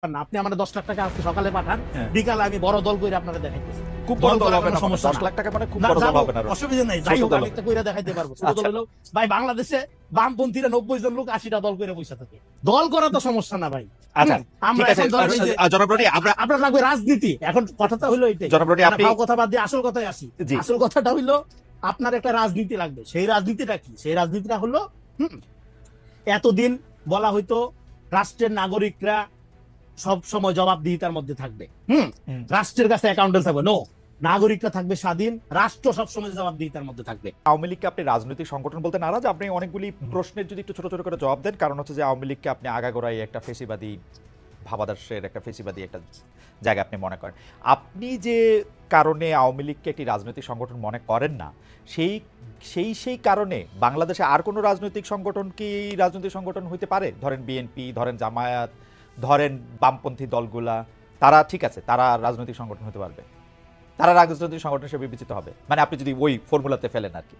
না, আপনি আমার 10 লাখ টাকা আজকে সকালে পাঠান, বিকালে আমি বড় দল করে আপনারা দেখাইতেছি। খুব বড় দল হবে না, 10 লাখ টাকা মানে খুব বড় দল হবে না, অসুবিধা নাই, যাই হোক আমি একটা কইরা দেখাইতে পারবো। ছোট দল হলো ভাই, বাংলাদেশে বামপন্থীরা 90 জন লোক 80টা দল করে বসে থাকে, দল করা তো সমস্যা না ভাই। আচ্ছা আমরা এখন জনাব রনি, আপনার লাগবে রাজনীতি। এখন কথাটা হইলো এইটাই, জনাব রনি আপনি কথা বাদ দিয়ে আসল কথায় আসি। আসল কথাটা হইলো আপনার একটা রাজনীতি লাগবে। সেই রাজনীতিটা কি? সেই রাজনীতিটা হলো এতদিন বলা হইতো রাষ্ট্রের নাগরিকরা সব সময় জবাবদিহিতার মধ্যে থাকবে, রাষ্ট্রের কাছে অ্যাকাউন্টেন্স থাকবে। নো, নাগরিকরা থাকবে স্বাধীন, রাষ্ট্র সবসময় জবাবদিহিতার মধ্যে থাকবে। আওয়ামী লীগকে আপনি রাজনৈতিক সংগঠন বলতে নারাজ? আপনি অনেকগুলি প্রশ্নের যদি একটু ছোট ছোট করে জবাব দেন, কারণ হচ্ছে যে আওয়ামী লীগকে আপনি আগাগোড়াই একটা ফেসিবাদী ভাবাদর্শের একটা ফেসিবাদী একটা জায়গা আপনি মনে করেন। আপনি যে কারণে আওয়ামী লীগকে একটি রাজনৈতিক সংগঠন মনে করেন না, সেই কারণে বাংলাদেশে আর কোনো রাজনৈতিক সংগঠন কি রাজনৈতিক সংগঠন হইতে পারে? ধরেন বিএনপি, ধরেন জামায়াত, ধরেন বামপন্থী দলগুলা, তারা ঠিক আছে, তারা রাজনৈতিক সংগঠন হতে পারবে, তারা রাজনৈতিক সংগঠন হিসেবে বিবেচিত হবে, মানে আপনি যদি ওই ফর্মুলাতে ফেলেন আর কি।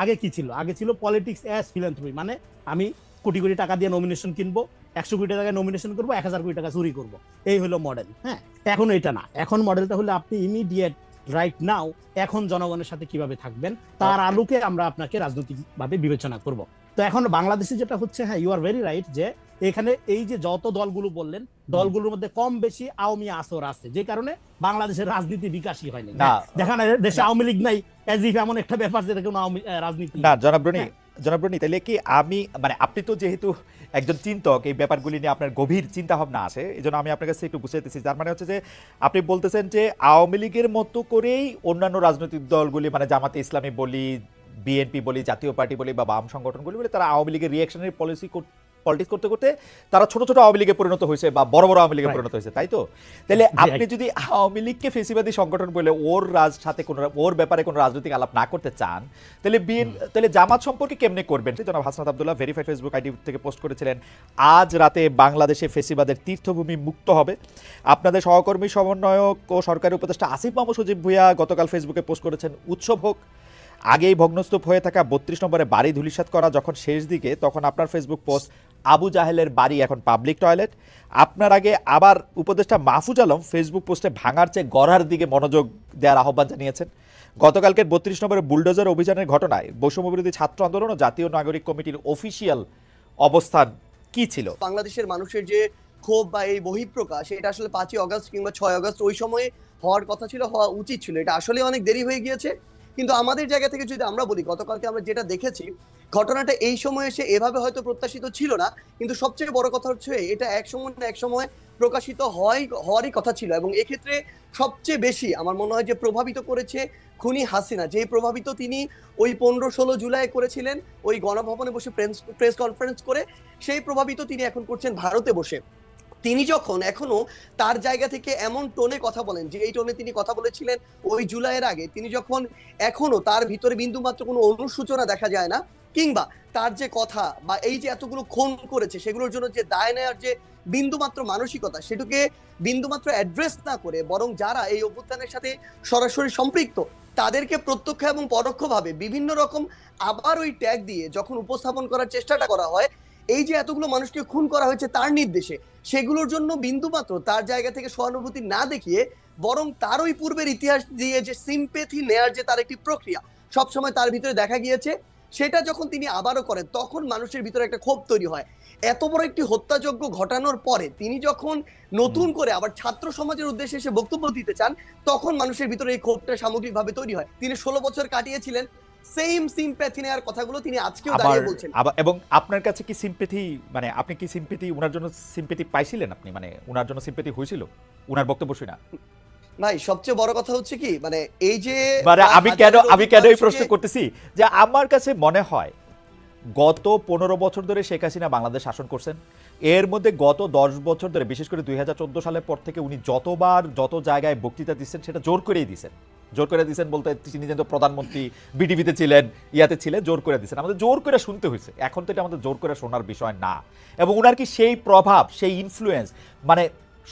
আগে কি ছিল? আগে ছিল পলিটিক্স অ্যাজ ফিলান্থ্রপি, মানে আমি কোটি কোটি টাকা দিয়ে নমিনেশন কিনবো, 100 কোটি টাকায় নমিনেশন করবো, 1000 কোটি টাকা চুরি করবো, এই হলো মডেল। হ্যাঁ, এখন এটা না, এখন মডেলটা হলো আপনি ইমিডিয়েট রাইট নাও এখন জনগণের সাথে কিভাবে থাকবেন তার আলোকে আমরা আপনাকে রাজনৈতিকভাবে বিবেচনা করব। তো এখন বাংলাদেশে যেটা হচ্ছে, হ্যাঁ ইউ আর ভেরি রাইট, যে এখানে এই যে যত দলগুলো বললেন, দলগুলোর মধ্যে কম বেশি আওয়ামী আসর আছে, যে কারণে বাংলাদেশের রাজনীতি বিকাশই হয়নি। দেখা না দেশে আওয়ামী লীগ নাই, এমন একটা ব্যাপার যেটা কোনো রাজনীতি না। জনাব রনি, তাইলে কি আমি মানে আপনি তো যেহেতু একজন চিন্তক, এই ব্যাপারগুলি নিয়ে আপনার গভীর চিন্তা ভাবনা আছে, এই জন্য আমি আপনার কাছে একটু বুঝাইতেছি। তার মানে হচ্ছে যে আপনি বলতেছেন যে আওয়ামী লীগের মতো করেই অন্যান্য রাজনৈতিক দলগুলি, মানে জামাতে ইসলামী বলি, বিএনপি বলি, জাতীয় পার্টি বলি বা বাম সংগঠনগুলি বলি, তারা আওয়ামী লীগের রিঅ্যাকশনারি পলিটিক্স করতে করতে তারা ছোট ছোট আওয়ামী লীগে পরিণত হয়েছে বা বড় বড় আওয়ামী লীগে পরিণত হয়েছে, তাই তো? তাহলে আপনি যদি আওয়ামী লীগকে ফেসিবাদী সংগঠন বলে ওর ব্যাপারে কোনো রাজনৈতিক আলাপ না করতে চান, তাহলে জামাত সম্পর্কে কেমনে করবেন? জনাব Hasnat Abdullah verified Facebook ID থেকে পোস্ট করেছিলেন, আজ রাতে বাংলাদেশে ফেসিবাদের তীর্থভূমি মুক্ত হবে। আপনাদের সহকর্মী সমন্বয়ক ও সরকারি উপদেষ্টা আসিফ মাহমুদ সজীব ভুঁইয়া গতকাল ফেসবুকে পোস্ট করেছেন, উৎসব হোক। আগেই ভগ্নস্তূপ হয়ে থাকা 32 নম্বরে বাড়ি ধূলিসাৎ করা যখন শেষ দিকে, তখন আপনার ফেসবুক পোস্ট আবু জাহেলের বাড়ি এখন পাবলিক টয়লেট। আপনার আগে আবার উপদেষ্টা মাহফুজ আলম ফেসবুক পোস্টে ভাঙার চেয়ে গড়ার দিকে মনোযোগ দেওয়ার আহ্বান জানিয়েছেন। গতকালকের 32 নম্বরে বুলডোজার অভিযানের ঘটনায় বৈষম্যবিরোধী ছাত্র আন্দোলন ও জাতীয় নাগরিক কমিটির অফিসিয়াল অবস্থান কি ছিল? বাংলাদেশের মানুষের যে ক্ষোভ বা এই বহিঃপ্রকাশ, এটা আসলে 5ই আগস্ট কিংবা 6 আগস্ট ওই সময়ে হওয়ার কথা ছিল, হওয়া উচিত ছিল। এটা আসলে অনেক দেরি হয়ে গিয়েছে। কিন্তু আমাদের জায়গা থেকে যদি আমরা বলি, গতকালকে আমরা যেটা দেখেছি, ঘটনাটা এই সময় এসে এভাবে হয়তো প্রত্যাশিত ছিল না, কিন্তু সবচেয়ে বড় কথা হচ্ছে এটা এক সময় প্রকাশিত হওয়ারই কথা ছিল। এবং এক্ষেত্রে সবচেয়ে বেশি আমার মনে হয় যে প্রভাবিত করেছে খুনি হাসিনা, যে প্রভাবিত তিনি ওই 15-16 জুলাই করেছিলেন ওই গণভবনে বসে প্রেস কনফারেন্স করে, সেই প্রভাবিত তিনি এখন করছেন ভারতে বসে। তিনি যখন এখনো তার জায়গা থেকে এমন টোনে কথা বলেন, যে এই টোনে তিনি কথা বলেছিলেন ওই জুলাইয়ের আগে, তিনি যখন এখনো তার ভিতরে বিন্দুমাত্র কোনো অনুশোচনা দেখা যায় না, কিংবা তার যে কথা বা এই যে এতগুলো খুন করেছে সেগুলোর জন্য যে দায় নেওয়ার যে বিন্দুমাত্র মানসিকতা, সেটাকে বিন্দুমাত্র অ্যাড্রেস না করে, বরং যারা এই অভ্যুত্থানের সাথে সরাসরি সম্পৃক্ত তাদেরকে প্রত্যক্ষ এবং পরোক্ষভাবে বিভিন্ন রকম আবার ওই ট্যাগ দিয়ে যখন উপস্থাপন করার চেষ্টাটা করা হয়, এই যে এতগুলো মানুষকে খুন করা হয়েছে তার নির্দেশে, সেগুলোর জন্য বিন্দুমাত্র তার জায়গা থেকে সহানুভূতি না দেখিয়ে, বরং তার ওই পূর্বের ইতিহাস দিয়ে যে সিম্পেথি নেয়ার যে তার একটি প্রক্রিয়া সবসময় তার ভিতরে দেখা গিয়েছে, সেটা যখন তিনি আবারও করেন তখন মানুষের ভিতরে একটা ক্ষোভ তৈরি হয়। এত বড় একটি হত্যাযজ্ঞ ঘটানোর পরে তিনি যখন নতুন করে আবার ছাত্র সমাজের উদ্দেশ্যে এসে বক্তব্য দিতে চান, তখন মানুষের ভিতরে এই ক্ষোভটা সামগ্রিকভাবে তৈরি হয়। তিনি 16 বছর কাটিয়েছিলেন সেম সিম্প্যাথি নেওয়ার কথাগুলো তিনি আজকেও দাঁড়িয়ে বলছেন। এবং আপনার কাছে কি সিম্প্যাথি, মানে আপনি কি সিম্প্যাথি ওনার জন্য সিম্প্যাথি পাইছিলেন? আপনি মানে ওনার জন্য সিম্প্যাথি হয়েছিল ওনার বক্তব্য শুনে? ভাই সবচেয়ে বড় কথা হচ্ছে কি, মানে এই যে মানে আমি কেন এই প্রশ্ন করতেছি, যে আমার কাছে মনে হয় গত 15 বছর ধরে শেখ হাসিনা বাংলাদেশ শাসন করছেন, এর মধ্যে গত 10 বছর ধরে, বিশেষ করে 2014 সালের পর থেকে উনি যতবার যত জায়গায় বক্তৃতা দিচ্ছেন, সেটা জোর করে দিয়েছেন বলতে তিনি যেন প্রধানমন্ত্রী বিডিভিতে ছিলেন, ইয়াতে ছিলেন, জোর করে দিয়েছেন, আমাদের জোর করে শুনতে হয়েছে। এখন তো এটা আমাদের জোর করে শোনার বিষয় না। এবং উনার কি সেই প্রভাব, সেই ইনফ্লুয়েন্স, মানে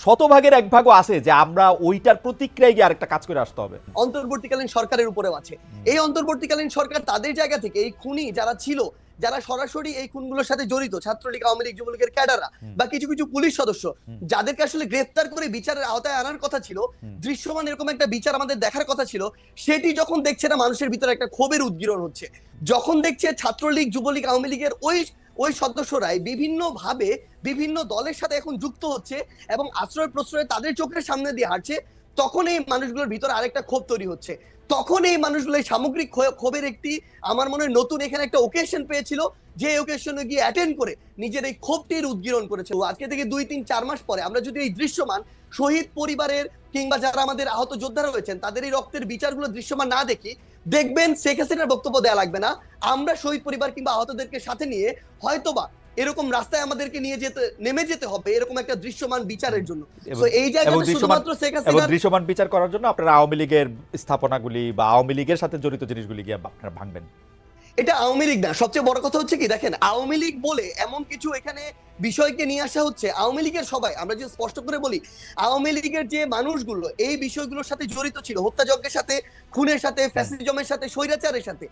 100 ভাগের 1 ভাগও আছে যে আমরা ওইটার প্রতিক্রিয়ায় গিয়ে আরেকটা কাজ করে আসতে হবে? অন্তর্বর্তীকালীন সরকারের উপরেও আছে। এই অন্তর্বর্তীকালীন সরকার তাদের জায়গা থেকে এই খুনি যারা ছিল যারা সরাসরি এই খুনগুলোর সাথে জড়িত, ছাত্রলীগ, আওয়ামী লীগ, যুবলীগের ক্যাডাররা বা কিছু কিছু পুলিশ সদস্য, যাদেরকে আসলে গ্রেফতার করে বিচারের আওতায় আনার কথা ছিল, দৃশ্যমান এরকম একটা বিচার আমাদের দেখার কথা ছিল, সেটি যখন দেখছে না মানুষের ভিতরে একটা ক্ষোভের উদ্গীরণ হচ্ছে। যখন দেখছে ছাত্রলীগ, যুবলীগ, আওয়ামী লীগের ওই সদস্যরাই বিভিন্ন ভাবে বিভিন্ন দলের সাথে এখন যুক্ত হচ্ছে এবং আশ্রয় প্রশ্রয় তাদের চোখের সামনে দিয়ে হাঁটছে, তখন এই মানুষগুলোর ভিতরে আরেকটা ক্ষোভ তৈরি হচ্ছে। তখন এই মানুষগুলো সামগ্রিক ক্ষোভের একটি, আমার মনে হয় নতুন এখানে একটা ওকেশন পেয়েছিল, যে ওকেশনে গিয়ে অ্যাটেন্ড করে নিজের এই ক্ষোভটির উদ্গীরণ করেছে। আজকে থেকে 2-3-4 মাস পরে আমরা যদি এই দৃশ্যমান শহীদ পরিবারের কিংবা যারা আমাদের আহত যোদ্ধারা রয়েছেন তাদের এই রক্তের বিচারগুলো দৃশ্যমান না দেখি, দেখবেন শেখ হাসিনার বক্তব্য দেওয়া লাগবে না, আমরা শহীদ পরিবার কিংবা আহতদেরকে সাথে নিয়ে হয়তোবা এরকম রাস্তায় আমাদেরকে নেমে যেতে হবে এরকম একটা দৃশ্যমান বিচারের জন্য। তো এই জায়গাটা শুধুমাত্র শেখ হাসিনা দৃশ্যমান বিচার করার জন্য আপনারা আওয়ামী লীগের স্থাপনাগুলি বা আওয়ামী লীগের সাথে জড়িত জিনিসগুলি গিয়ে আপনারা ভাঙবেন। এটা আওয়ামী লীগ না, সবচেয়ে বড় কথা হচ্ছে কি দেখেন, আওয়ামী লীগ বলে এমন কিছু এখানে বিষয়কে নিয়ে আসা হচ্ছে, আওয়ামী লীগের সবাই, আমরা যে স্পষ্ট করে বলি, আওয়ামী লীগের যে মানুষগুলো এই বিষয়গুলোর সাথে জড়িত ছিল, হত্যাযজ্ঞের সাথে, খুনের সাথে, ফ্যাসিজমের সাথে, স্বৈরাচারের সাথে,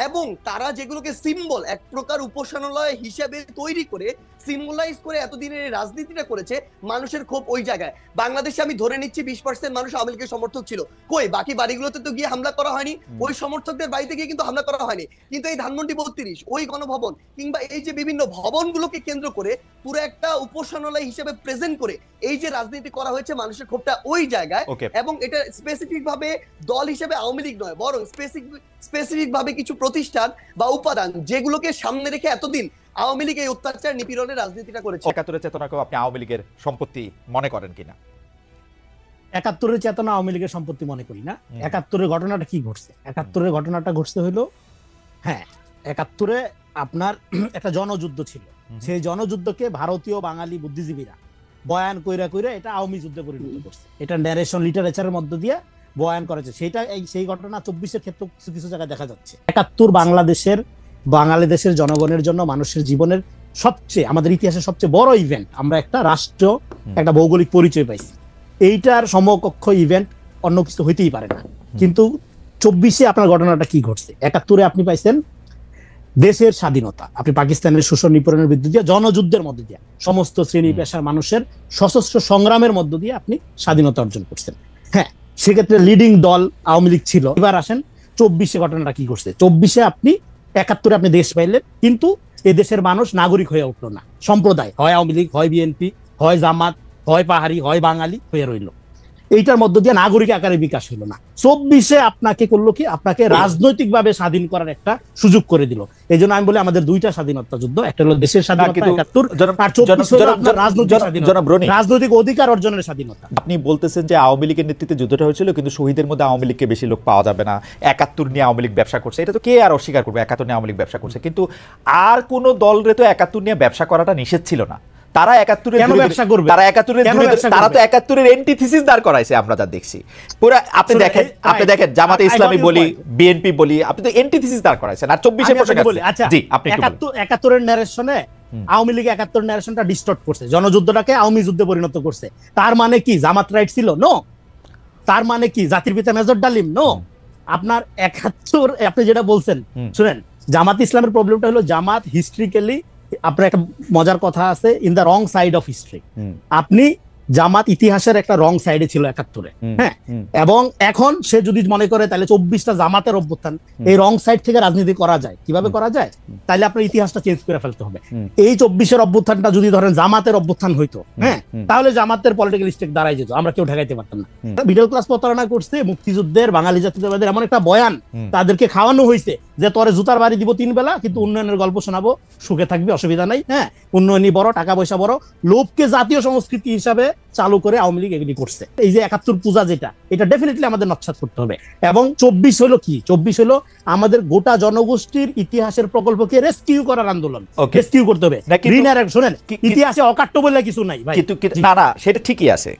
এবং তারা যেগুলোকে সিম্বল এক প্রকার উপাসনালয় হিসেবে তৈরি করে সিম্বলাইজ করে এতদিনের রাজনীতিটা করেছে, মানুষের ক্ষোভ ওই জায়গায়। বাংলাদেশে আমি ধরে নিচ্ছি 20% মানুষ আওয়ামী লীগের সমর্থক ছিল, কই বাকি বাড়িগুলোতে তো গিয়ে হামলা করা হয়নি, ওই সমর্থকদের বাড়িতে গিয়ে কিন্তু হামলা করা হয়নি, কিন্তু এই ধানমন্ডি 32, ওই গণভবন কিংবা এই যে বিভিন্ন ভবনগুলোকে কেন্দ্র করে পুরো একটা উপাসনালয় হিসেবে প্রেজেন্ট করে এই যে রাজনীতি করা হয়েছে, মানুষের ক্ষোভটা ওই জায়গায়। এবং এটা স্পেসিফিক ভাবে দল হিসেবে আওয়ামী লীগ নয়, বরং স্পেসিফিক ভাবে কিছু প্রতিষ্ঠান বা উপাদান যেগুলোকে সামনে রেখে এতদিন আওয়ামী লীগ এই অত্যাচার নিপীড়নের রাজনীতিটা করেছে। ৭১-এর চেতনাকেও আপনি আওয়ামী লীগের সম্পত্তি মনে করেন কিনা? ৭১-এর চেতনা আওয়ামী লীগের সম্পত্তি মনে করি না। ৭১-এর ঘটনাটা কি ঘটছে? ৭১-এর ঘটনাটা ঘটছে হলো, হ্যাঁ, ৭১-এ আপনার একটা জনযুদ্ধ ছিল, সেই জনযুদ্ধকে ভারতীয় বাঙালি বুদ্ধিজীবীরা বয়ান কইরা এটা আওয়ামী যুদ্ধে পরিণত করছে। এটা ন্যারেশন লিটারেচারের মধ্য দিয়ে বয়ান করেছে। সেই ঘটনা ২৪-এর ক্ষেত্রে কিছু কিছু জায়গায় দেখা যাচ্ছে। ৭১ বাংলাদেশের জনগণের জন্য, মানুষের জীবনের সবচেয়ে, আমাদের ইতিহাসের সবচেয়ে বড় ইভেন্ট। আমরা একটা রাষ্ট্র, একটা ভৌগোলিক পরিচয় পাইছি। এইটার সমকক্ষ ইভেন্ট অন্য কিছু হইতেই পারে না। কিন্তু ২৪-এ আপনার ঘটনাটা কি ঘটছে? ৭১-এ আপনি পাইছেন দেশের স্বাধীনতা, আপনি পাকিস্তানের শোষণ নিপীড়নের বিরুদ্ধে দিয়ে, জনযুদ্ধের মধ্যে দিয়ে, সমস্ত শ্রেণী পেশার মানুষের সশস্ত্র সংগ্রামের মধ্য দিয়ে আপনি স্বাধীনতা অর্জন করছেন। হ্যাঁ, সেক্ষেত্রে লিডিং দল আওয়ামী লীগ ছিল। এবার আসেন ২৪-এ ঘটনাটা কি ঘটছে? ২৪-এ আপনি ৭১-এ আপনি দেশ পাইলেন, কিন্তু এই দেশের মানুষ নাগরিক হয়ে উঠলো না, সম্প্রদায়, হয় আওয়ামী লীগ, হয় বিএনপি, হয় জামাত, হয় পাহাড়ি, হয় বাঙালি হয়ে রইল। এইটার মধ্য দিয়ে নাগরিক আকারে বিকাশ হলো না। ২৪-এ আপনাকে করলো কি? আপনাকে রাজনৈতিকভাবে স্বাধীন করার একটা সুযোগ করে দিল। এই জন্য আমি বলি আমাদের দুইটা স্বাধীনতা যুদ্ধ, একটা হলো দেশের স্বাধীনতা ৭১, আর ২৪ হলো আপনার রাজনৈতিক অধিকার অর্জনের স্বাধীনতা। আপনি বলতেছেন যে আওয়ামী লীগের নেতৃত্বে যুদ্ধটা হয়েছিল, কিন্তু শহীদের মধ্যে আওয়ামী লীগকে বেশি লোক পাওয়া যাবে না, ৭১ নিয়ে আওয়ামী লীগ ব্যবসা করছে। এটা তো কে আর অস্বীকার করবে, ৭১ নিয়ে আওয়ামী লীগ ব্যবসা করছে, কিন্তু আর কোন দলরে তো ৭১ নিয়ে ব্যবসা করাটা নিষেধ ছিল না। তারা ৭১-এর তারা তো ৭১-এর এন্টিথিসিস দাঁড় করাইছে, আমরা যা দেখছি পুরো। আপনি দেখেন জামাতে ইসলামী বলি, বিএনপি বলি, আপনি তো এন্টিথিসিস দাঁড় করাইছেন। আর ২৪-এ জি আপনি ৭১-এর ন্যারেশনে আওয়ামী লীগ ৭১-এর ন্যারেশনটা ডিস্টর্ট করছে, জনযুদ্ধটাকে আওয়ামী যুদ্ধে পরিণত করছে। তার মানে কি জামাত রাইট ছিল? নো। তার মানে কি জাতির পিতা মেজর ডালিম? নো। আপনার ৭১, আপনি যেটা বলছেন, শুনেন, জামাত ইসলামের প্রবলেমটা হলো জামাত হিস্ট্রিক্যালি, আপনার একটা মজার কথা আছে, in the wrong side of history. আপনি জামাত ইতিহাসের একটা রং সাইডে ছিল ৭১-এ, হ্যাঁ, এবং এখন সে যদি মনে করে তাহলে ২৪টা জামাতের অভ্যুত্থান, এই রং সাইড থেকে রাজনীতি করা যায়, কিভাবে করা যায়? তাহলে আপনার ইতিহাসটা চেঞ্জ করে ফেলতে হবে। এই ২৪-এর অভ্যুত্থানটা যদি ধরেন জামাতের অভ্যুত্থান হইতো, হ্যাঁ, তাহলে জামাতের পলিটিক্যাল স্টেক দাঁড়াই যেত, আমরা কেউ ঠেকাইতে পারতাম না। মিডল ক্লাস প্রতারণা করছে, মুক্তিযুদ্ধের, বাঙালি জাতীয়তাবাদের এমন একটা বয়ান তাদেরকে খাওয়ানো হয়েছে যে তোরে জুতার বাড়ি দিব ৩ বেলা, কিন্তু উন্নয়নের গল্প শোনাবো, সুখে থাকবি, অসুবিধা নাই, হ্যাঁ, উন্নয়নই বড়, টাকা পয়সা বড়, লোভকে জাতীয় সংস্কৃতি হিসাবে চালু করে আওয়ামী লীগ এগুলি করছে। এই যে ৭১ পূজা, যেটা, এটা ডেফিনেটলি আমাদের নৎসাৎ করতে হবে। এবং ২৪ হলো কি? ২৪ হলো আমাদের গোটা জনগোষ্ঠীর ইতিহাসের প্রকল্পকে রেস্কিউ করার আন্দোলন, রেস্কিউ করতে হবে। শোনেন, ইতিহাসে অকাট্য বলে কিছু নাই ভাই। না, সেটা ঠিকই আছে।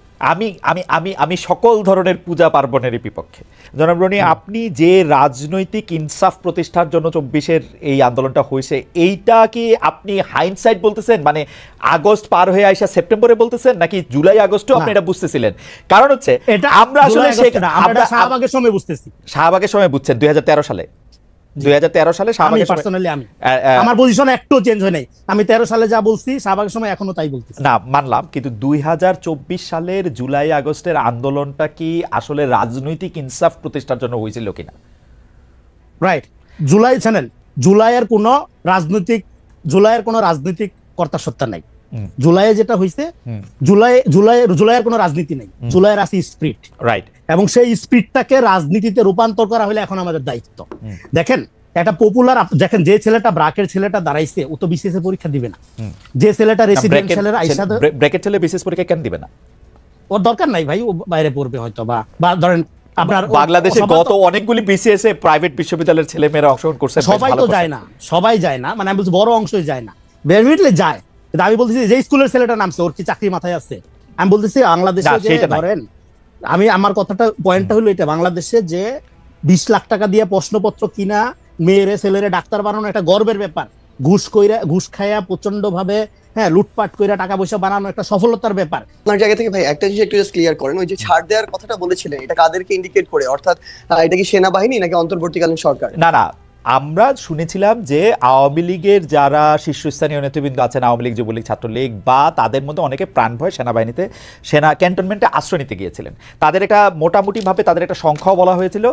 আমি সকল ধরনের পূজা পার্বণের বিপক্ষে। জনাব রনি, আপনি যে রাজনৈতিক ইনসাফ প্রতিষ্ঠার জন্য ২৪-এর এই আন্দোলনটা হয়েছে, এইটা কি আপনি হাইন্ডসাইট বলতেছেন, মানে আগস্ট পার হয়ে আইসা সেপ্টেম্বরে বলতেছেন, নাকি জুলাই আগস্টও আপনি এটা বুঝতেছিলেন? কারণ হচ্ছে আমরা আসলে শাহবাগের সময় বুঝতেছি। শাহবাগের সময় বুঝছেন ২০১৩ সালে? 2013 সালে আমি শাহবাগের সময় পার্সোনালি আমার পজিশন একটু চেঞ্জ হয় নাই। আমি 13 সালে যা বলছি শাহবাগের সময় এখনো তাই বলতেছি। না মানলাম, কিন্তু 2024 সালের জুলাই আগস্টের আন্দোলনটা কি আসলে রাজনৈতিক ইনসাফ প্রতিষ্ঠার জন্য হয়েছিল কিনা? রাইট, জুলাইয়ের কোনো রাজনৈতিক কর্তাসত্তা নাই। জুলাইয়ে যেটা হয়েছে, জুলাইয়ের কোনো রাজনীতি নেই, জুলাইয়ের আছে স্পিরিট। রাইট, এবং সেই স্পিরিটটাকে রাজনীতিতে রূপান্তর করা হলে এখন আমাদের দায়িত্ব। দেখেন একটা পপুলার, দেখেন যে ছেলেটা ব্রাকের ছেলেটা দাঁড়াইছে ও তো বিসিএস এর পরীক্ষা দিবে না। যে ছেলেটা রেসিডেন্সিয়ালের আইসা, ব্র্যাকেট ছেলে বিসিএস পরীক্ষা কেন দিবে না? ওর দরকার নাই ভাই, ও বাইরে পড়বে হয়তো, বা ধরেন আপনার বাংলাদেশে গত অনেকগুলি বিসিএস এ প্রাইভেট বিশ্ববিদ্যালয়ের ছেলেমেয়েরা অংশগ্রহণ করছে, সবাই তো যায় না, সবাই যায় না, মানে আমি বলছি বড় অংশই যায় না, ডেফিনেটলি যায়। কিন্তু আমি বলতেছি যে স্কুলের ছেলেটা নামছে ওর কি চাকরি মাথায় আছে? আমি বলতেছি বাংলাদেশে যে ধরেন, আমার কথাটা পয়েন্টটা হলো এটা, বাংলাদেশে যে 20 লাখ টাকা দিয়ে প্রশ্নপত্র কিনা মেয়েরে ছেলেরে ডাক্তার বানানো একটা গর্বের ব্যাপার, ঘুষ খাইয়া প্রচন্ড ভাবে লুটপাট কইরা টাকা পয়সা বানানো একটা সফলতার ব্যাপার। আপনার জায়গা থেকে ভাই একটা জিনিস একটু জাস্ট ক্লিয়ার করেন, ওই যে ছাড় দেওয়ার কথাটা বলেছিলেন এটা কাদেরকে ইন্ডিকেট করে, অর্থাৎ এটা কি সেনাবাহিনী নাকি অন্তর্বর্তীকালীন সরকার? না, আমরা শুনেছিলাম যে আওয়ামী লীগের যারা শীর্ষস্থানীয় নেতৃবৃন্দ আছেন, আওয়ামী লীগ, যুবলীগ, ছাত্রলীগ, বা তাদের মধ্যে অনেকে প্রাণ ভয় সেনাবাহিনীতে ক্যান্টনমেন্টে আশ্রয় নিতে গিয়েছিলেন। তাদের একটা মোটামুটিভাবে তাদের একটা সংখ্যাও বলা হয়েছিল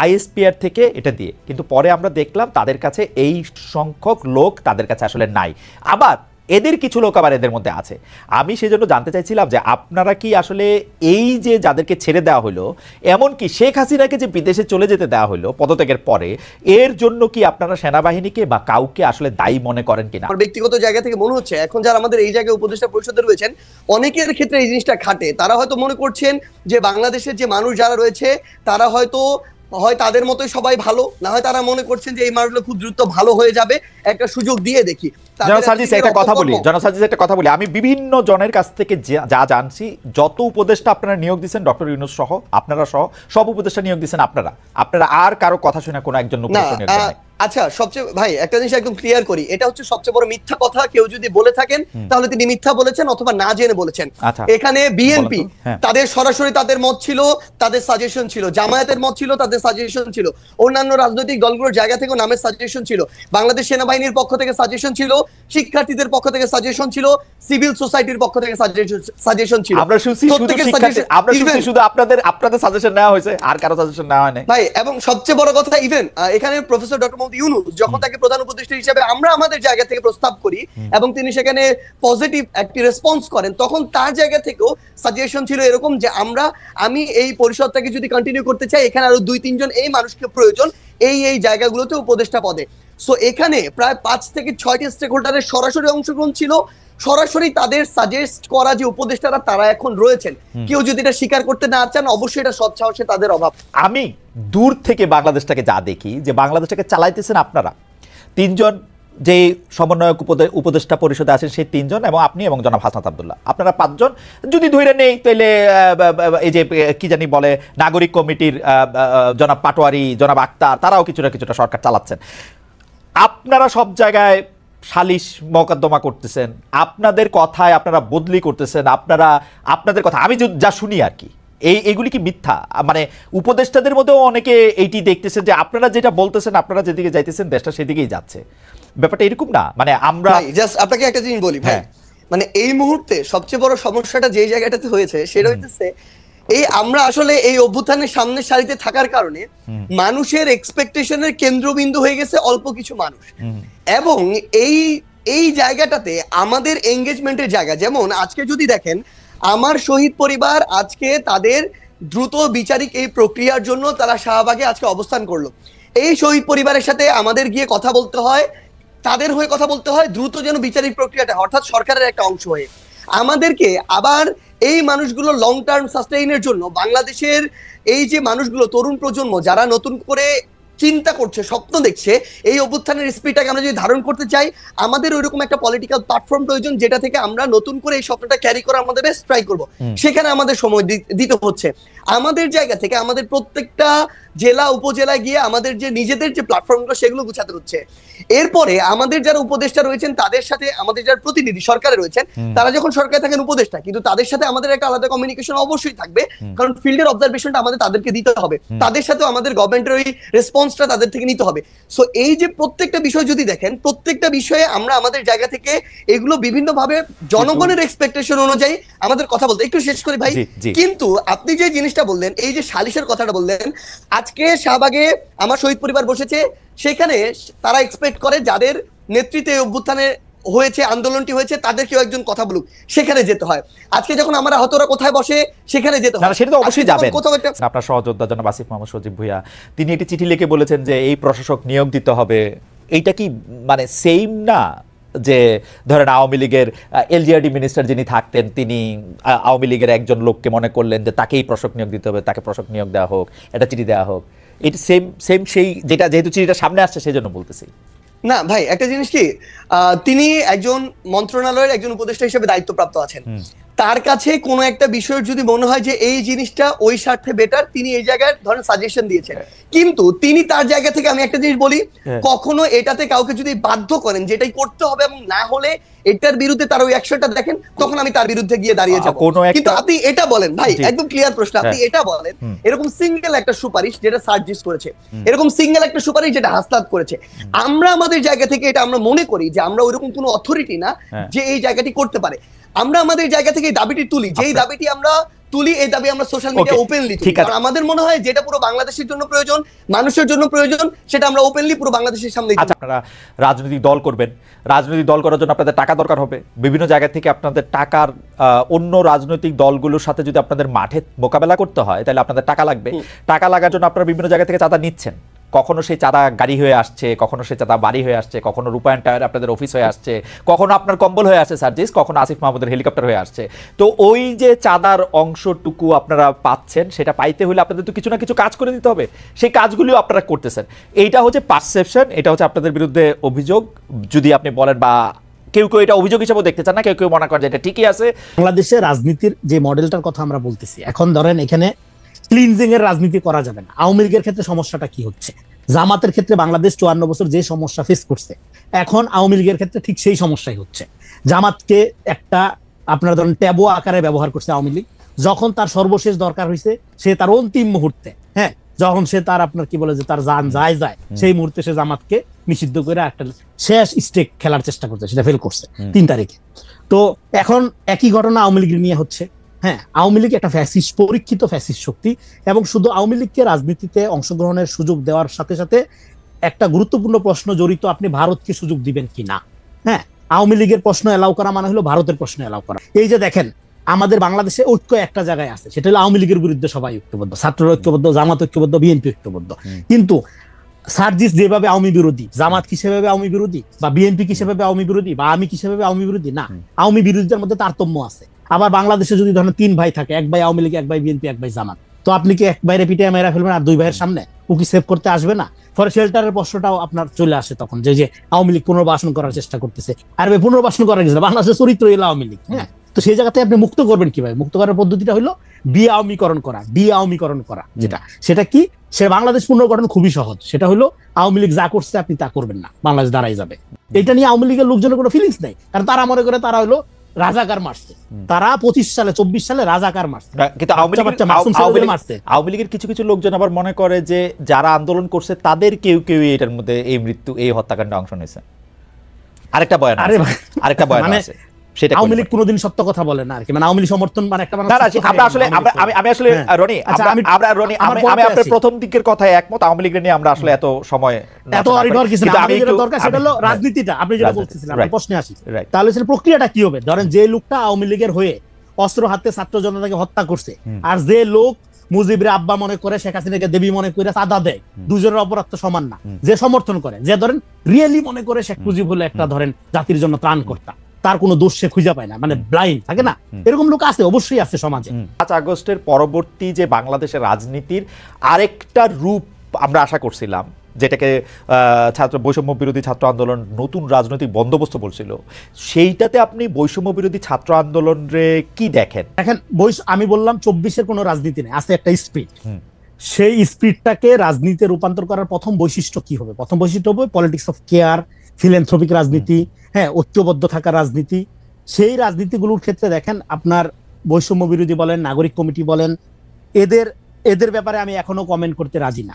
আইএসপিআর থেকে এটা দিয়ে, কিন্তু পরে আমরা দেখলাম তাদের কাছে এই সংখ্যক লোক তাদের কাছে আসলে নাই। আবার এদের কিছু লোক আবার এদের মধ্যে আছে। আমি সেজন্য জানতে চাইছিলাম যে আপনারা কি আসলে এই যে যাদেরকে ছেড়ে দেওয়া হলো, এমনকি শেখ হাসিনাকে যে বিদেশে চলে যেতে দেওয়া হলো পদত্যাগের পরে, এর জন্য কি আপনারা সেনাবাহিনীকে বা কাউকে আসলে দায়ী মনে করেন কিনা? আমার ব্যক্তিগত জায়গা থেকে মনে হচ্ছে এখন যারা আমাদের এই জায়গায় উপদেষ্টা পরিষদে রয়েছেন অনেকের ক্ষেত্রে এই জিনিসটা খাটে। তারা হয়তো মনে করছেন যে বাংলাদেশের যে মানুষ যারা রয়েছে তারা হয়তো হয় তাদের মতোই সবাই ভালো, না হয় তারা মনে করছেন যে এই মানুষগুলো খুব দ্রুত ভালো হয়ে যাবে, একটা সুযোগ দিয়ে দেখি। একটা কথা বলি, আমি বিভিন্ন জনের কাছ থেকে যা জানছি, যত উপদেষ্টা আপনারা নিয়োগ দিচ্ছেন, ডক্টর ইউনূস সহ, আপনারা সহ সব উপদেষ্টা নিয়োগ দিচ্ছেন আপনারা আর কারো কথা শুনে কোনো একজন উপদেষ্টা নিয়োগ দেন নাই। আচ্ছা, সবচেয়ে ভাই একটা জিনিস একদম ক্লিয়ার করি, এটা হচ্ছে সবচেয়ে বড় মিথ্যা কথা। কেউ যদি বলে থাকেন তাহলে তিনি মিথ্যা বলেছেন অথবা না জেনে বলেছেন। এখানে বিএনপি তাদের সরাসরি তাদের মত ছিল, তাদের সাজেশন ছিল, জামায়াতের মত ছিল, তাদের সাজেশন ছিল, অন্যান্য রাজনৈতিক দলগুলোর জায়গা থেকে নামের সাজেশন ছিল, বাংলাদেশ সেনাবাহিনীর পক্ষ থেকে সাজেশন ছিল, শিক্ষার্থীদের পক্ষ থেকে সাজেশন ছিল, সিভিল সোসাইটির পক্ষ থেকে সাজেশন ছিল। আমরা শুনছি শুধু আপনাদের সাজেশন নেওয়া হয়েছে, আর কারো সাজেশন নেওয়া হয় নাই ভাই। এবং সবচেয়ে বড় কথা, ইভেন এখানে প্রফেসর ডক্টর মোহাম্মদ ইউনূস যখন তাকে প্রধান উপদেষ্টা হিসেবে আমরা আমাদের জায়গা থেকে প্রস্তাব করি এবং তিনি সেখানে পজিটিভ একটি রেসপন্স করেন, তখন তার জায়গা থেকেও সাজেশন ছিল এরকম যে আমি এই পরিষদটাকে যদি কন্টিনিউ করতে চাই, এখানে আরো 2-3 জন এই মানুষকে প্রয়োজন এই জায়গাগুলোতে উপদেষ্টা পদে। সো এখানে প্রায় 5 থেকে 6টি স্টেক হোল্ডারের সরাসরি অংশগ্রহণ ছিল, সরাসরি তাদের সাজেস্ট করা যে উপদেষ্টারা তারা এখন রয়েছেন। কেউ যদি এটা স্বীকার করতে না চান, অবশ্যই এটা সৎ সাহসে তাদের অভাব। আমি দূর থেকে বাংলাদেশটাকে যা দেখি, যে বাংলাদেশটাকে চালাইতেছেন আপনারা 3 জন, যে সমন্বয়ক উপদেষ্টা পরিষদে আছেন সেই 3 জন, এবং আপনি এবং জনাব হাসনাত আব্দুল্লাহ, আপনারা 5 জন যদি ধরে নেই, তাহলে এই যে কি জানি বলে নাগরিক কমিটির জনাব পাটোয়ারি, জনাব আক্তার, তারাও কিছুটা সরকার চালাচ্ছেন। আপনারা সব জায়গায় সালিশ মোকদ্দমা করতেছেন, আপনাদের কথায় আপনারা বদলি করতেছেন, আপনাদের কথা আমি যা শুনি আর কি, এইগুলি কি মিথ্যা? মানে উপদেষ্টাদের মধ্যেও অনেকে এইটি দেখতেছেন যে আপনারা যেটা বলতেছেন, আপনারা যেদিকে যাইতেছেন দেশটা সেদিকেই যাচ্ছে, ব্যাপারটা এরকম না? মানে আমরা জাস্ট আপনাকে একটা জিনিস বলি ভাই, মানে এই মুহূর্তে সবচেয়ে বড় সমস্যাটা যে জায়গাটাতে হয়েছে সেটা হইতেছে আমরা আসলে এই অভ্যুত্থানের সামনের সারিতে থাকার কারণে মানুষের এক্সপেকটেশনের কেন্দ্রবিন্দু হয়ে গেছে অল্প কিছু মানুষ, এবং এই জায়গাটাতে আমাদের এঙ্গেজমেন্টের জায়গা। যেমন আজকে যদি দেখেন, আমার শহীদ পরিবার আজকে তাদের দ্রুত বিচারিক এই প্রক্রিয়ার জন্য তারা শাহবাগে আজকে অবস্থান করলো। এই শহীদ পরিবারের সাথে আমাদের গিয়ে কথা বলতে হয়, তাদের হয়ে কথা বলতে হয় দ্রুত যেন বিচারিক প্রক্রিয়াটা, অর্থাৎ সরকারের একটা অংশ হয়ে আমাদেরকে আবার এই মানুষগুলো লং টার্ম সাস্টেইনের জন্য বাংলাদেশের এই যে মানুষগুলো, তরুণ প্রজন্ম যারা নতুন করে চিন্তা করছে, স্বপ্ন দেখছে, এই অভ্যুত্থানের স্পিরিটটাকে আমরা যদি ধারণ করতে চাই, আমাদের ওইরকম একটা পলিটিক্যাল প্ল্যাটফর্ম প্রয়োজন যেটা থেকে আমরা নতুন করে এই স্বপ্নটা ক্যারি করা আমাদের বেস্ট ট্রাই করবো। সেখানে আমাদের সময় দিতে হচ্ছে। আমাদের জায়গা থেকে আমাদের প্রত্যেকটা জেলা উপজেলায় গিয়ে আমাদের যে নিজেদের যে প্ল্যাটফর্মগুলো সেগুলো গুছাতে হচ্ছে। এরপরে আমাদের যারা উপদেষ্টা রয়েছেন তাদের সাথে আমাদের যারা প্রতিনিধি সরকারে রয়েছেন, তারা যখন সরকারে থাকেন উপদেষ্টা, কিন্তু তাদের সাথে আমাদের একটা আলাদা কমিউনিকেশন অবশ্যই থাকবে, কারণ ফিল্ডের অবজারভেশনটা আমাদের তাদেরকে দিতে হবে। তাদের সাথে আমাদের গভর্নমেন্টের ওই রেসপন্স রেসপন্সটা তাদের থেকে নিতে হবে। সো এই যে প্রত্যেকটা বিষয় যদি দেখেন, প্রত্যেকটা বিষয়ে আমরা আমাদের জায়গা থেকে এগুলো বিভিন্নভাবে জনগণের এক্সপেকটেশন অনুযায়ী আমাদের কথা বলতে। একটু শেষ করি ভাই। কিন্তু আপনি যে জিনিসটা বললেন, এই যে সালিশের কথাটা বললেন, আজকে শাহবাগে আমার শহীদ পরিবার বসেছে, সেখানে তারা এক্সপেক্ট করে যাদের নেতৃত্বে অভ্যুত্থানে হয়েছে, আন্দোলনটি হয়েছে, তাদের কেউ একজন কথা বলুক, সেখানে যেতে হয়। আজকে যখন আমরা আহতরা কোথায় বসে, সেখানে যেতে হয়। সেটা তো অবশ্যই যাবেন। আপনার সহযোদ্ধা জনাব আসিফ মোহাম্মদ সজীব ভুঁইয়া, তিনি একটি চিঠি লিখে বলেছেন যে এই প্রশাসক নিয়োগ দিতে হবে। এইটা কি মানে সেম না যে ধরেন আওয়ামী লীগের এলজিআরডি মিনিস্টার যিনি থাকতেন, তিনি আওয়ামী লীগের একজন লোককে মনে করলেন যে তাকেই প্রশাসক নিয়োগ দিতে হবে, তাকে প্রশাসক নিয়োগ দেওয়া হোক, এটা চিঠি দেওয়া হোক। এটা সেম সেম সেই যেটা, যেহেতু চিঠিটা সামনে আসছে সেই জন্য বলতেছি। না ভাই, একটা জিনিস কি, তিনি একজন মন্ত্রণালয়ের একজন উপদেষ্টা হিসেবে দায়িত্বপ্রাপ্ত আছেন। তার কাছে কোনো একটা বিষয়ের যদি মনে হয় যে এই জিনিসটা ওই স্বার্থে বেটার, তিনি এই জায়গায় ধরেন সাজেশন দিয়েছেন। কিন্তু তিনি তার জায়গা থেকে, আমি একটা জিনিস বলি, কখনো এটাতে কাউকে যদি বাধ্য করেন যেটাই করতে হবে এবং না হলে এটার বিরুদ্ধে তার ওই অ্যাকশনটা দেখেন, তখন আমি তার বিরুদ্ধে গিয়ে দাঁড়িয়ে যাব। কিন্তু আপনি এটা বলেন ভাই, একদম ক্লিয়ার প্রশ্ন, আপনি এটা বলেন এরকম সিঙ্গেল একটা সুপারিশ যেটা সার্জিস করেছে, এরকম সিঙ্গেল একটা সুপারিশ যেটা হাসনাত করেছে, আমরা আমাদের জায়গা থেকে এটা আমরা মনে করি যে আমরা ওইরকম কোনো অথরিটি না যে এই জায়গাটি করতে পারে। আমরা আমাদের জায়গা থেকে এই দাবিটি তুলি, যেই দাবিটি আমরা তুলি, এই দাবি আমরা সোশ্যাল মিডিয়া ওপেনলি তুলি। কারণ আমাদের মনে হয় যেটা পুরো বাংলাদেশের জন্য প্রয়োজন, মানুষের জন্য প্রয়োজন, সেটা আমরা ওপেনলি পুরো বাংলাদেশের সামনে। আপনারা রাজনৈতিক দল করবেন, রাজনৈতিক দল করার জন্য আপনাদের টাকা দরকার হবে। বিভিন্ন জায়গা থেকে আপনাদের টাকার অন্য রাজনৈতিক দলগুলোর সাথে যদি আপনাদের মাঠে মোকাবেলা করতে হয়, তাহলে আপনাদের টাকা লাগবে। টাকা লাগার জন্য আপনারা বিভিন্ন জায়গা থেকে চাঁদা নিচ্ছেন। কখনো সেই চাঁদা গাড়ি হয়ে আসছে, কখনো সেই চাঁদা বাড়ি হয়ে আসছে, কখনো রূপায়ণ টায়ার আপনাদের অফিস হয়ে আসছে, কখনো আপনার কম্বল হয়ে আসছে সার্জিস, কখনো আসিফ মাহমুদের হেলিকপ্টার হয়ে আসছে। তো ওই যে চাঁদার অংশটুকু আপনারা পাচ্ছেন, সেটা পাইতে হলে আপনাদের তো কিছু না কিছু কাজ করে দিতে হবে। সেই কাজগুলিও আপনারা করতেছেন। এইটা হচ্ছে পারসেপশন, এটা হচ্ছে আপনাদের বিরুদ্ধে অভিযোগ। যদি আপনি বলেন বা কেউ কেউ এটা অভিযোগ হিসেবে দেখতে চান না, কেউ কেউ মনে করেন যে এটা ঠিকই আছে। বাংলাদেশের রাজনীতির যে মডেলটার কথা আমরা বলতেছি, এখন ধরেন এখানে ক্লিনজিং এর রাজনীতি করা যাবে না। আওয়ামী লীগের ক্ষেত্রে সমস্যাটা কি হচ্ছে, জামাতের ক্ষেত্রে বাংলাদেশ 54 বছর যে সমস্যা ফেস করছে, এখন আওয়ামী লীগের ক্ষেত্রে ঠিক সেই সমস্যাই হচ্ছে। জামাতকে একটা আপনার ধরেন ট্যাবু আকারে ব্যবহার করছে আওয়ামী লীগ। যখন তার সর্বশেষ দরকার হয়েছে, সে তার অন্তিম মুহূর্তে, হ্যাঁ, যখন সে তার আপনার কি বলে যে তার জান যায়, সেই মুহূর্তে সে জামাতকে নিষিদ্ধ করে একটা শেষ স্টেক খেলার চেষ্টা করছে, সেটা ফেল করছে 3 তারিখে। তো এখন একই ঘটনা আওয়ামী লীগ নিয়ে হচ্ছে। হ্যাঁ, আওয়ামী লীগ একটা ফ্যাসিস্ট, পরীক্ষিত ফ্যাসিস্ট শক্তি, এবং শুধু আওয়ামী লীগকে রাজনীতিতে অংশগ্রহণের সুযোগ দেওয়ার সাথে সাথে একটা গুরুত্বপূর্ণ প্রশ্ন জড়িত, আপনি ভারতকে সুযোগ দিবেন কিনা। হ্যাঁ, আওয়ামী লীগের প্রশ্ন এলাও করা মানে হলো ভারতের প্রশ্ন এলাও করা। এই যে দেখেন, আমাদের বাংলাদেশে ঐক্য একটা জায়গায় আছে, সেটা হলো আওয়ামী লীগের বিরুদ্ধে সবাই ঐক্যবদ্ধ, ছাত্ররা ঐক্যবদ্ধ, জামাত ঐক্যবদ্ধ, বিএনপি ঐক্যবদ্ধ। কিন্তু সার্জিস যেভাবে আওয়ামী বিরোধী, জামাত কিসেভাবে আওয়ামী বিরোধী, বা বিএনপি কিসেভাবে আওয়ামী বিরোধী, বা আমি কিসেভাবে আওয়ামী বিরোধী, না, আওয়ামী বিরোধীদের মধ্যে তারতম্য আছে। আবার বাংলাদেশে যদি ধরেন 3 ভাই থাকে, 1 ভাই আওয়ামী লীগ, 1 ভাই বিএনপি, 1 ভাই জামাত, তো আপনি কি 1 ভাইরে পিটিয়ে মেরা ফেলবেন আর 2 ভাইয়ের সামনে? ও কি সেভ করতে আসবে না? ফলে শেল্টারের প্রশ্নটাও আপনার চলে আসে তখন, যে আওয়ামী লীগ পুনর্বাসন করার চেষ্টা করতেছে। আর ভাই পুনর্বাসন করার কিছু না, বাংলাদেশের চরিত্র এলো আওয়ামী লীগ। হ্যাঁ, তো সেই জায়গাতে আপনি মুক্ত করবেন কিভাবে? মুক্ত করার পদ্ধতিটা হলো ডি-আওয়ামীকরণ করা, যেটা সেটা কি, সে বাংলাদেশ পুনর্গঠন খুবই সহজ। সেটা হলো আওয়ামী লীগ যা করছে আপনি তা করবেন না, বাংলাদেশ দাঁড়াই যাবে। এটা নিয়ে আওয়ামী লীগের লোকজনের কোনো ফিলিংস নেই, কারণ তারা মনে করে তারা হলো রাজাকার মারছে, তারা 24 সালে রাজাকার মারছে। কিন্তু আওয়ামী লীগের কিছু কিছু লোকজন আবার মনে করে যে যারা আন্দোলন করছে তাদের কেউ কেউ এটার মধ্যে এই মৃত্যু, এই হত্যাকাণ্ডে অংশ নিয়েছে। আরেকটা বয়ান আছে, সেটা আওয়ামী লীগ কোনোদিন সত্য কথা বলে না আর কি, মানে আওয়ামী লীগ সমর্থন মানে একটা আমি আসলে রনি, আমি আপনার প্রথম দিকের কথায় একমত। আওয়ামী লীগের নিয়ে আমরা আসলে এত সময় এত অরিডর কিছু না, আমি যেটা দরকার সেটা হলো রাজনীতিটা। আপনি যেটা বলতেছিলেন, আমি প্রশ্নে আসি, তাহলে সেটা প্রক্রিয়াটা কি হবে? ধরেন যে লোকটা আওয়ামী লীগের হয়ে অস্ত্র হাতে ছাত্র জনতাকে হত্যা করছে, আর যে লোক মুজিবের আব্বা মনে করে, শেখ হাসিনাকে দেবী মনে করে চাঁদা দেয়, দুজনের অপরাধ তো সমান না। যে সমর্থন করে, যে ধরেন রিয়েলি মনে করে শেখ মুজিব হলো একটা ধরেন জাতির জন্য ত্রাণকর্তা, তার কোনো দোষ সে খুঁজে পায় না, মানে ব্লাইন্ড থাকে না, এরকম লোক আছে, অবশ্যই আছে সমাজে। 5 আগস্টের পরবর্তী যে বাংলাদেশের রাজনীতির আরেকটা রূপ আমরা আশা করছিলাম, যেটাকে ছাত্র বৈষম্য বিরোধী ছাত্র আন্দোলন নতুন রাজনৈতিক বন্দোবস্ত বলছিল, সেইটাতে আপনি বৈষম্য বিরোধী ছাত্র আন্দোলনে কি দেখেন? দেখেন, আমি বললাম 24-এর কোনো রাজনীতি নেই, আছে একটা স্পিরিট। সেই স্পিরিটটাকে রাজনীতিতে রূপান্তর করার প্রথম বৈশিষ্ট্য কি হবে? প্রথম বৈশিষ্ট্য হবে পলিটিক্স অফ কেয়ার, ফিলান্থ্রপিক রাজনীতি, হ্যাঁ, ঐক্যবদ্ধ থাকার রাজনীতি। সেই রাজনীতিগুলোর ক্ষেত্রে দেখেন, আপনার বৈষম্য বিরোধী বলেন, নাগরিক কমিটি বলেন, এদের ব্যাপারে আমি এখনো কমেন্ট করতে রাজি না।